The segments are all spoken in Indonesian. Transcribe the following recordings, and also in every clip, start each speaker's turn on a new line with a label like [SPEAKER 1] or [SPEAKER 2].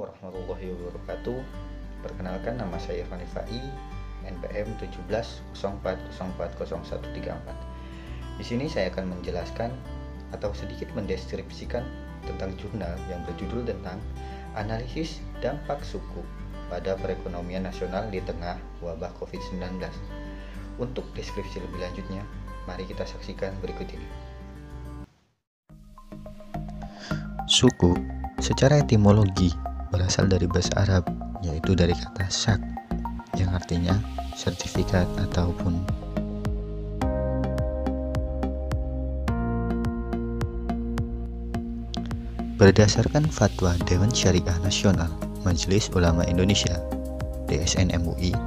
[SPEAKER 1] warahmatullahi wabarakatuh. Perkenalkan, nama saya Irfan Rifai, NPM 1704040134. Di sini saya akan menjelaskan atau sedikit mendeskripsikan tentang jurnal yang berjudul tentang analisis dampak suku pada perekonomian nasional di tengah wabah COVID-19. Untuk deskripsi lebih lanjutnya, mari kita saksikan berikut ini.
[SPEAKER 2] Suku secara etimologi berasal dari bahasa Arab, yaitu dari kata syak yang artinya sertifikat ataupun berdasarkan fatwa Dewan Syariah Nasional Majelis Ulama Indonesia DSN MUI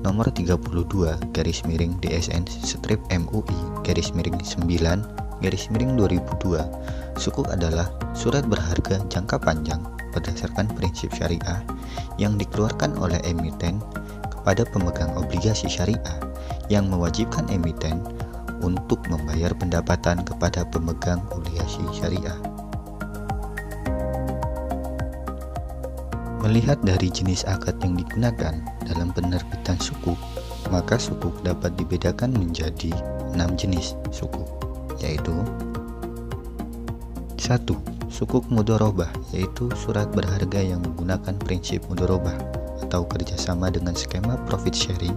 [SPEAKER 2] nomor 32/DSN/MUI/9/2002, sukuk adalah surat berharga jangka panjang berdasarkan prinsip syariah yang dikeluarkan oleh emiten kepada pemegang obligasi syariah yang mewajibkan emiten untuk membayar pendapatan kepada pemegang obligasi syariah. Melihat dari jenis akad yang digunakan dalam penerbitan sukuk, maka sukuk dapat dibedakan menjadi 6 jenis sukuk, yaitu 1. Sukuk mudharabah, yaitu surat berharga yang menggunakan prinsip mudharabah atau kerjasama dengan skema profit sharing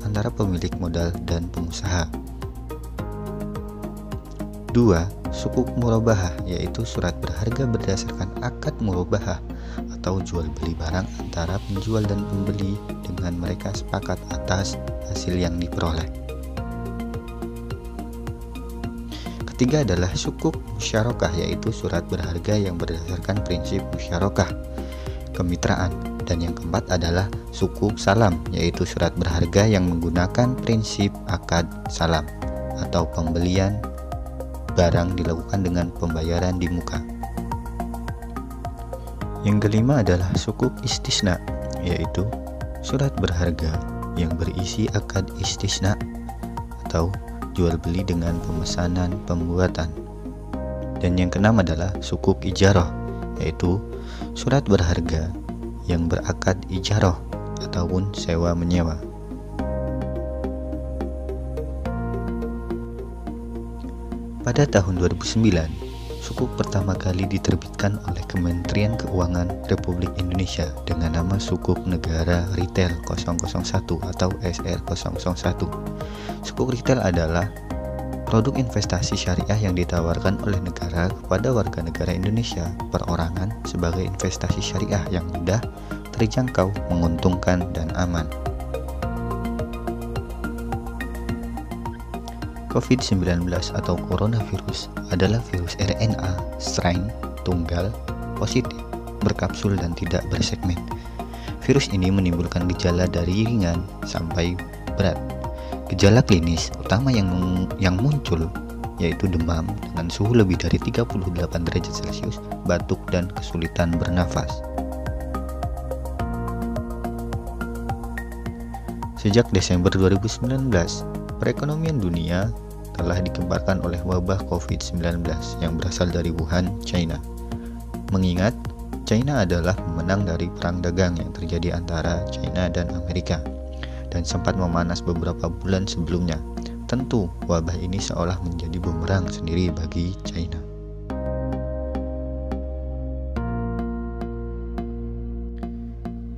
[SPEAKER 2] antara pemilik modal dan pengusaha. 2. Sukuk murabahah, yaitu surat berharga berdasarkan akad murabahah atau jual beli barang antara penjual dan pembeli dengan mereka sepakat atas hasil yang diperoleh. Ketiga adalah sukuk musyarakah, yaitu surat berharga yang berdasarkan prinsip musyarakah kemitraan. Dan yang keempat adalah sukuk salam, yaitu surat berharga yang menggunakan prinsip akad salam atau pembelian barang dilakukan dengan pembayaran di muka. Yang kelima adalah sukuk istisna, yaitu surat berharga yang berisi akad istisna atau jual beli dengan pemesanan pembuatan. Dan yang keenam adalah sukuk ijarah, yaitu surat berharga yang berakad ijarah ataupun sewa menyewa. Pada tahun 2009, sukuk pertama kali diterbitkan oleh Kementerian Keuangan Republik Indonesia dengan nama Sukuk Negara Retail 001 atau SR001. Sukuk retail adalah produk investasi syariah yang ditawarkan oleh negara kepada warga negara Indonesia perorangan sebagai investasi syariah yang mudah, terjangkau, menguntungkan, dan aman. COVID-19 atau coronavirus adalah virus RNA strain tunggal positif, berkapsul dan tidak bersegmen. Virus ini menimbulkan gejala dari ringan sampai berat. Gejala klinis utama yang muncul yaitu demam dengan suhu lebih dari 38 derajat Celcius, batuk, dan kesulitan bernafas. Sejak Desember 2019, perekonomian dunia telah digemparkan oleh wabah COVID-19 yang berasal dari Wuhan, China. Mengingat China adalah pemenang dari perang dagang yang terjadi antara China dan Amerika dan sempat memanas beberapa bulan sebelumnya. Tentu wabah ini seolah menjadi bumerang sendiri bagi China.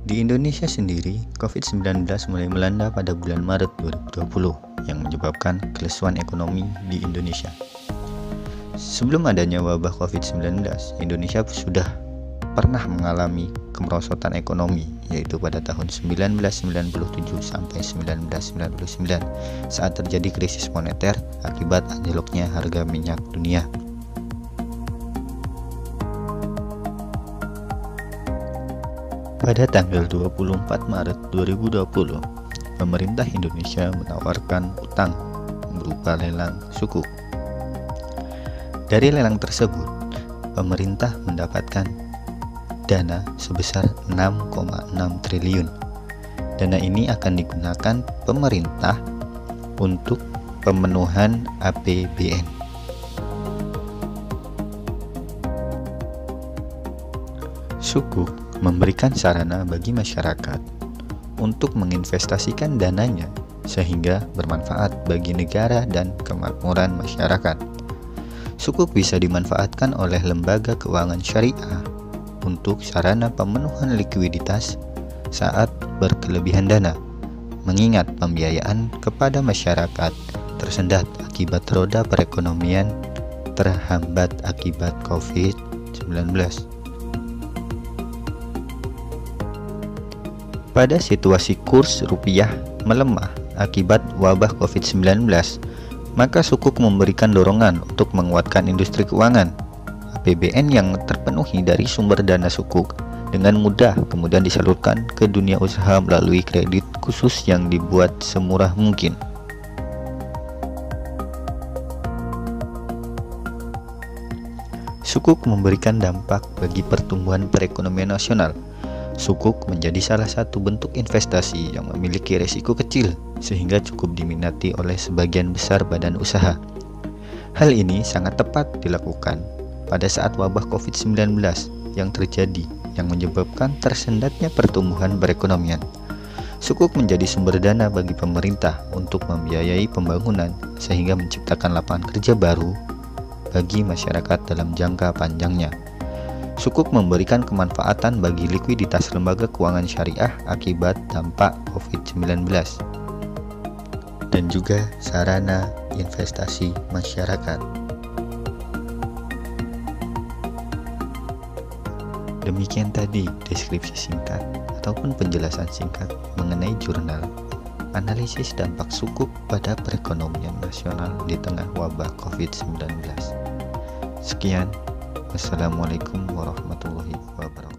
[SPEAKER 2] Di Indonesia sendiri, COVID-19 mulai melanda pada bulan Maret 2020 yang menyebabkan kelesuan ekonomi di Indonesia. Sebelum adanya wabah COVID-19, Indonesia sudah pernah mengalami kemerosotan ekonomi, yaitu pada tahun 1997 sampai 1999 saat terjadi krisis moneter akibat anjloknya harga minyak dunia. Pada tanggal 24 Maret 2020, pemerintah Indonesia menawarkan utang berupa lelang sukuk. Dari lelang tersebut, pemerintah mendapatkan dana sebesar 6,6 triliun. Dana ini akan digunakan pemerintah untuk pemenuhan APBN. Sukuk memberikan sarana bagi masyarakat untuk menginvestasikan dananya sehingga bermanfaat bagi negara dan kemakmuran masyarakat. Sukuk bisa dimanfaatkan oleh lembaga keuangan syariah untuk sarana pemenuhan likuiditas saat berkelebihan dana, mengingat pembiayaan kepada masyarakat tersendat akibat roda perekonomian terhambat akibat COVID-19. Pada situasi kurs rupiah melemah akibat wabah COVID-19, maka sukuk memberikan dorongan untuk menguatkan industri keuangan. APBN yang terpenuhi dari sumber dana sukuk dengan mudah kemudian disalurkan ke dunia usaha melalui kredit khusus yang dibuat semurah mungkin. Sukuk memberikan dampak bagi pertumbuhan perekonomian nasional. Sukuk menjadi salah satu bentuk investasi yang memiliki risiko kecil sehingga cukup diminati oleh sebagian besar badan usaha. Hal ini sangat tepat dilakukan pada saat wabah COVID-19 yang terjadi yang menyebabkan tersendatnya pertumbuhan perekonomian. Sukuk menjadi sumber dana bagi pemerintah untuk membiayai pembangunan sehingga menciptakan lapangan kerja baru bagi masyarakat dalam jangka panjangnya. Sukuk memberikan kemanfaatan bagi likuiditas lembaga keuangan syariah akibat dampak COVID-19 dan juga sarana investasi masyarakat. Demikian tadi deskripsi singkat ataupun penjelasan singkat mengenai jurnal analisis dampak sukuk pada perekonomian nasional di tengah wabah COVID-19. Sekian. Wassalamualaikum warahmatullahi wabarakatuh.